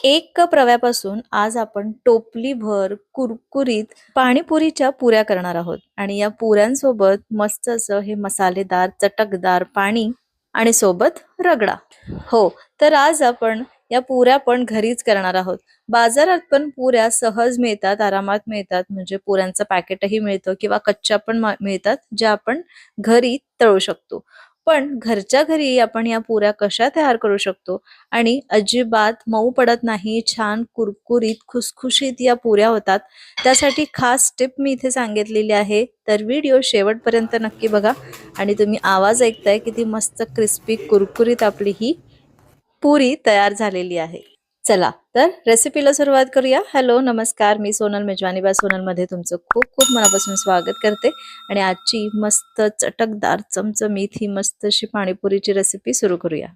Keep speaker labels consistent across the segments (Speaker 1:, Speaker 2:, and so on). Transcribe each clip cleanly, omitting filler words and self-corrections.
Speaker 1: एक कप रव्यापासून आज आपण टोपलीभर कुरकुरीत पाणीपुरीच्या पुऱ्या करणार आहोत आणि या पुऱ्यांसोबत मस्त असं हे मसालेदार चटकदार पाणी आणि सोबत रगडा. हो, तर आज आपण या पुऱ्या पण घरीच करणार आहोत. बाजारात पण पुऱ्या सहज मिळतात, आरामात मिळतात. म्हणजे पुऱ्यांचं पॅकेटही मिळतं किंवा कच्च्या पण मिळतात, ज्या आपण घरी तळू शकतो. पण घरच्या घरी आपण या पुऱ्या कशा तयार करू शकतो आणि अजिबात मऊ पडत नाही, छान कुरकुरीत खुसखुशीत या पुऱ्या होतात. त्यासाठी खास टिप मी इथे सांगितलेली आहे. तर व्हिडिओ शेवटपर्यंत नक्की बघा. आणि तुम्ही आवाज ऐकताय किती मस्त क्रिस्पी कुरकुरीत आपली ही पुरी तयार झालेली आहे. चला तर रेसिपीला सुरुवात करूया. हॅलो नमस्कार, मी सोनल मेजवानी बा सोनल मध्ये तुमचं खूप खूप मनापासून स्वागत करते. आणि आजची मस्त चटकदार चमचमीत ही मस्त अशी पाणीपुरीची रेसिपी सुरू करूया.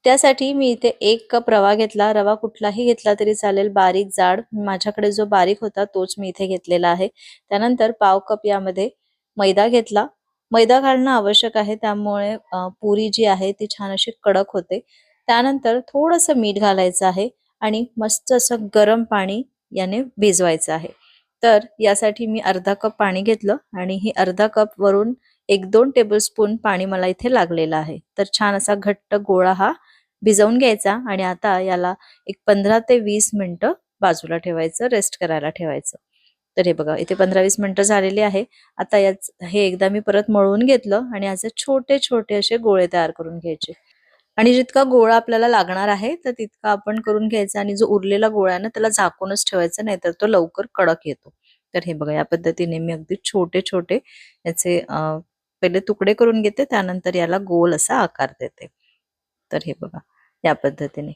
Speaker 1: त्यासाठी मी इथे 1 कप रवा घेतला. रवा कुठलाही घेतला तरी चालेल, बारीक जाड. माझ्याकडे जो बारीक होता तोच मी इथे घेतलेला आहे. त्यानंतर पाव कप यामध्ये मैदा घेतला. मैदा घालणं आवश्यक आहे, त्यामुळे पुरी जी आहे ती छान अशी कडक होते. त्यानंतर थोडंसं मीठ घालायचं आहे आणि मस्त असं गरम पाणी याने भिजवायचं आहे. तर यासाठी मी अर्धा कप पाणी घेतलं आणि ही अर्धा कप वरून 1-2 टेबलस्पून पाणी मला इथे लागलेलं आहे. तर छान असा घट्ट गोळा हा भिजवून घ्यायचा आणि आता याला एक 15 ते 20 मिनिटं बाजूला ठेवायचं, रेस्ट करायला ठेवायचं. तर हे बघा इथे 15-20 मिनिटं झालेली आहे. आता हे एकदा मी परत मळून घेतलं आणि याचे छोटे छोटे असे गोळे तयार करून घ्यायचे. आणि जितका गोळा आपल्याला लागणार आहे तर तितका आपण करून घ्यायचा आणि जो उरलेला गोळा आहे ना त्याला झाकूनच ठेवायचा, नाहीतर तो लवकर कडक येतो. तर हे बघा या पद्धतीने मी अगदी छोटे छोटे याचे पहिले तुकडे करून घेते, त्यानंतर याला गोल असा आकार देते. तर हे बघा या पद्धतीने.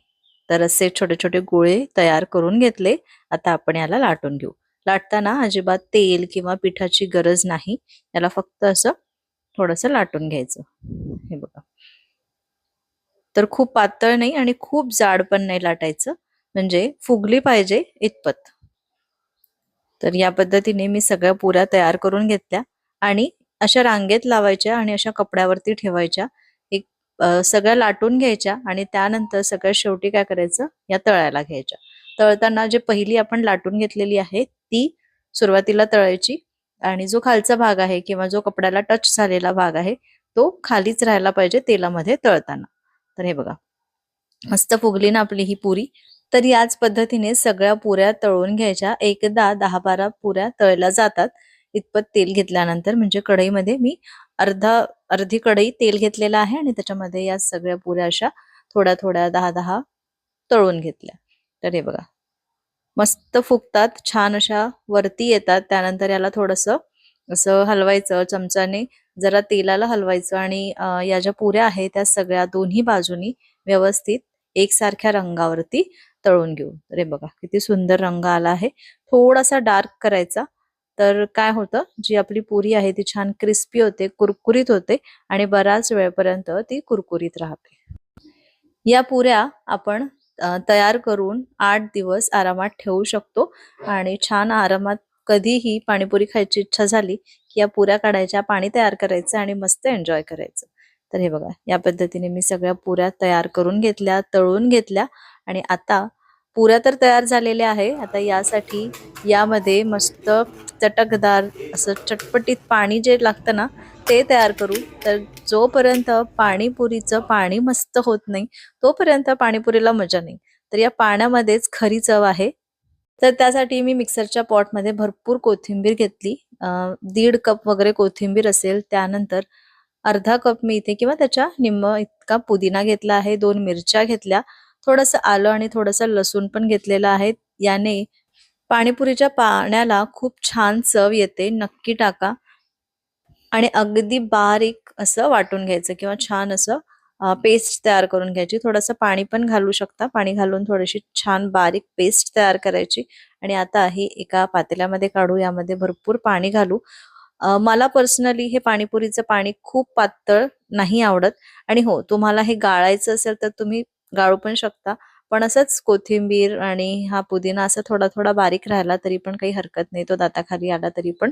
Speaker 1: तर असे छोटे छोटे गोळे तयार करून घेतले. आता आपण याला लाटून घेऊ. लाटताना अजिबात तेल किंवा पिठाची गरज नाही. याला फक्त असं थोडंसं लाटून घ्यायचं. हे बघा. तर खूप पातळ नाही आणि खूप जाड पण नाही लाटायचं, म्हणजे फुगली पाहिजे इतपत. तर या पद्धतीने मी सगळ्या पुऱ्या तयार करून घेतल्या आणि अशा रांगेत लावायच्या आणि अशा कपड्यावरती ठेवायच्या. एक सगळ्या लाटून घ्यायच्या आणि त्यानंतर सगळ्यात शेवटी काय करायचं, या तळायला घ्यायच्या. तळताना जे पहिली आपण लाटून घेतलेली आहे ती सुरुवातीला तळायची आणि जो खालचा भाग आहे किंवा जो कपड्याला टच झालेला भाग आहे तो खालीच राहायला पाहिजे तेलामध्ये तळताना. तर हे बघा मस्त फुगली ना आपली ही पुरी. तर याच पद्धतीने सगळ्या पुऱ्या तळून घ्यायच्या. एकदा 10-12 पुऱ्या तळल्या जातात इतपत तेल घेतल्यानंतर. म्हणजे कढईमध्ये मी अर्धी कढई तेल घेतलेलं आहे आणि त्याच्यामध्ये या सगळ्या पुऱ्या अशा थोड्या थोड्या 10-10 तळून घेतल्या. तर हे बघा मस्त फुगतात, छान अशा वरती येतात. त्यानंतर याला थोडंसं असं हलवायचं चमचाने, जरा तेलाला हलवायचं आणि या ज्या पुऱ्या आहेत त्या सगळ्या दोन्ही बाजूनी व्यवस्थित एकसारख्या रंगावरती तळून घेऊ. तर हे बघा किती सुंदर रंग आला आहे. थोडासा डार्क करायचा, तर काय होतं, जी आपली पुरी आहे ती छान क्रिस्पी होते, कुरकुरीत होते आणि बराच वेळपर्यंत ती कुरकुरीत राहते. या पुऱ्या आपण तयार करून 8 दिवस आरामात ठेवू शकतो आणि छान आरामात कधीही पाणीपुरी खायची इच्छा झाली की या पुऱ्या काढायच्या, पाणी तयार करायचं आणि मस्त एन्जॉय करायचं. तर हे बघा या पद्धतीने मी सगळ्या पुऱ्या तयार करून घेतल्या, तळून घेतल्या आणि आता पुऱ्या तर तयार झालेल्या आहे. आता यासाठी यामध्ये मस्त चटकदार असं चटपटीत पाणी जे लागतं ना ते तयार करू. तर जोपर्यंत पाणीपुरीचं पाणी मस्त होत नाही तोपर्यंत पाणीपुरीला मजा नाही. तर या पाण्यामध्येच खरी चव आहे. तर त्यासाठी मी मिक्सरच्या पॉटमध्ये भरपूर कोथिंबीर घेतली. 1.5 कप वगैरे कोथिंबीर असेल. त्यानंतर अर्धा कप मी इथे किंवा त्याच्या निम्म इतका पुदिना घेतला आहे. 2 मिरच्या घेतल्या. थोडंसं आलं आणि थोडंसं लसूण पण घेतलेलं आहे. याने पाणीपुरीच्या पाण्याला खूप छान चव येते. नक्की टाका. आणि अगदी बारीक असं वाटून घ्यायचं किंवा छान असं पेस्ट तयार करून घ्यायची. थोडंसं पाणी पण घालू शकता. पाणी घालून थोडीशी छान बारीक पेस्ट तयार करायची आणि आता ही एका पातेल्यामध्ये काढू. यामध्ये भरपूर पाणी घालू. मला पर्सनली हे पाणीपुरीचं पाणी खूप पातळ नाही आवडत आणि हो, तुम्हाला हे गाळायचं असेल तर तुम्ही गाळू पण शकता. पण असंच कोथिंबीर आणि हा पुदिना असा थोडा थोडा बारीक राहिला तरी पण काही हरकत नाही. तो दाताखाली आला तरी पण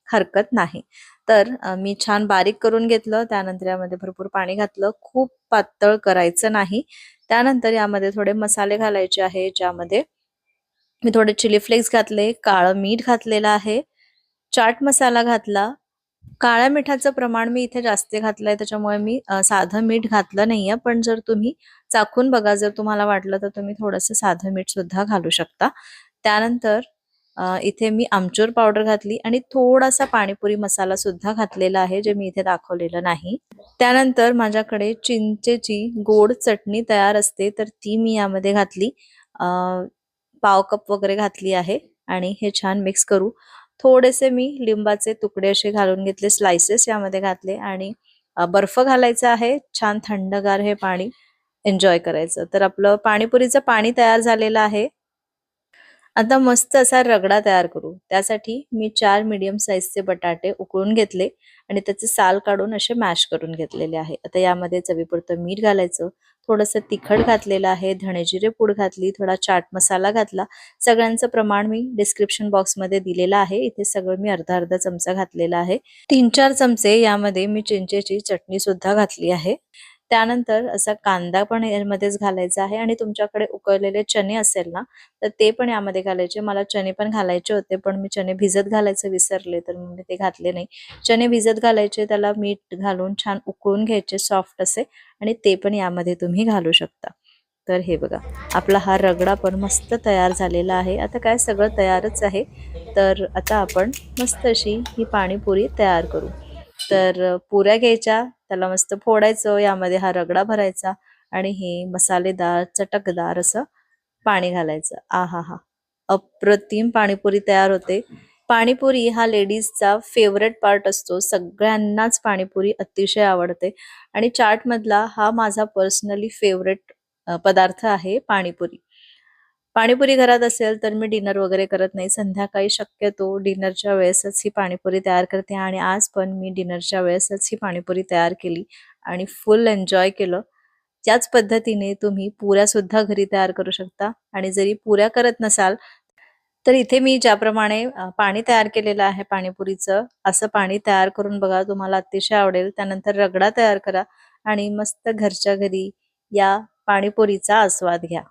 Speaker 1: हरकत नाही. तर मी छान बारीक करून घेतलं. त्यानंतर यामध्ये भरपूर पाणी घातलं. खूप पातळ करायचं नाही. त्यानंतर यामध्ये थोडे मसाले घालायचे आहे, ज्यामध्ये मी थोडे चिली फ्लेक्स घातले, काळं मीठ घातलेलं आहे, चाट मसाला घातला. काळ्या मिठाचं प्रमाण मी इथे जास्त घातलंय, त्याच्यामुळे मी साधं मीठ घातलं नाहीये. पण जर तुम्ही चाखून बघा, जर तुम्हाला वाटलं तर तुम्ही थोडंसं साधं मीठ सुद्धा घालू शकता. त्यानंतर इथे मी आमचूर पावडर घातली आणि थोडासा पाणीपुरी मसाला सुद्धा घातलेला आहे, जे मी इथे दाखवलेलं नाही. त्यानंतर माझ्याकडे चिंचेची गोड चटणी तयार असते, तर ती मी यामध्ये घातली. पाव कप वगैरे घातली आहे आणि हे छान मिक्स करू. थोडेसे मी लिंबाचे तुकडे असे घालून घेतले, स्लाइसेस यामध्ये घातले आणि बर्फ घालायचा आहे. छान थंडगार हे पाणी एन्जॉय करायचं. तर आपलं पाणीपुरीचं पाणी तयार झालेलं आहे. आता मस्त असा रगडा तयार करू. त्यासाठी मी 4 मीडियम साईजचे बटाटे उकळून घेतले आणि त्याचे साल काढून असे मॅश करून घेतलेले आहे. आता यामध्ये चवीपुरतं मीठ घालायचं, थोडंसं तिखट घातलेलं आहे, धणे जिरे पूड घातली, थोडा चाट मसाला घातला. सगळ्यांचं प्रमाण मी डिस्क्रिप्शन बॉक्समध्ये दिलेलं आहे. इथे सगळं मी अर्धा चमचा घातलेला आहे. 3-4 चमचे यामध्ये मी चिंचेची चटणी सुद्धा घातली आहे. त्यानंतर असा कांदा पण यामध्येच घालायचा आहे आणि तुमच्याकडे उकळलेले चणे असेल ना, तर ते पण यामध्ये घालायचे. मला चणे पण घालायचे होते, पण मी चणे भिजत घालायचं विसरले, तर मी ते घातले नाही. चणे भिजत घालायचे, त्याला मीठ घालून छान उकळून घ्यायचे सॉफ्ट असे आणि ते पण यामध्ये तुम्ही घालू शकता. तर हे बघा, आपला हा रगडा पण मस्त तयार झालेला आहे. आता काय सगळं तयारच आहे. तर आता आपण मस्त अशी ही पाणीपुरी तयार करू. तर पुऱ्या घ्यायच्या, त्याला मस्त फोडायचं, यामध्ये हा रगडा भरायचा आणि हे मसालेदार चटकदार असं पाणी घालायचं. आहाहा! अप्रतिम पाणीपुरी तयार होते. पाणीपुरी हा लेडीजचा फेवरेट पार्ट असतो. सगळ्यांनाच पाणीपुरी अतिशय आवडते आणि चाटमधला हा माझा पर्सनली फेवरेट पदार्थ आहे पाणीपुरी. पाणीपुरी घरात असेल तर मी डिनर वगैरे करत नाही. संध्याकाळी शक्यतो डिनरच्या वेळेसच ही पाणीपुरी तयार करते आणि आज पण मी डिनरच्या वेळेसच ही पाणीपुरी तयार केली आणि फुल एन्जॉय केलं. त्याच पद्धतीने तुम्ही पुऱ्या सुद्धा घरी तयार करू शकता आणि जरी पुऱ्या करत नसाल, तर इथे मी ज्याप्रमाणे पाणी तयार केलेलं आहे पाणीपुरीचं, असं पाणी तयार करून बघा, तुम्हाला अतिशय आवडेल. त्यानंतर रगडा तयार करा आणि मस्त घरच्या घरी या पाणीपुरीचा आस्वाद घ्या.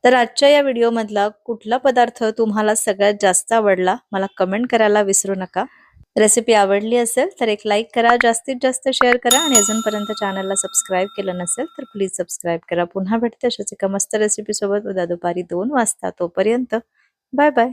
Speaker 1: तर आजच्या या व्हिडिओमधला कुठला पदार्थ तुम्हाला सगळ्यात जास्त आवडला मला कमेंट करायला विसरू नका. रेसिपी आवडली असेल तर एक लाईक करा, जास्तीत जास्त शेअर करा आणि अजूनपर्यंत चॅनलला सबस्क्राईब केलं नसेल तर प्लीज सबस्क्राईब करा. पुन्हा भेटते अशाच एका मस्त रेसिपी सोबत उद्या दुपारी 2 वाजता. तोपर्यंत बाय बाय.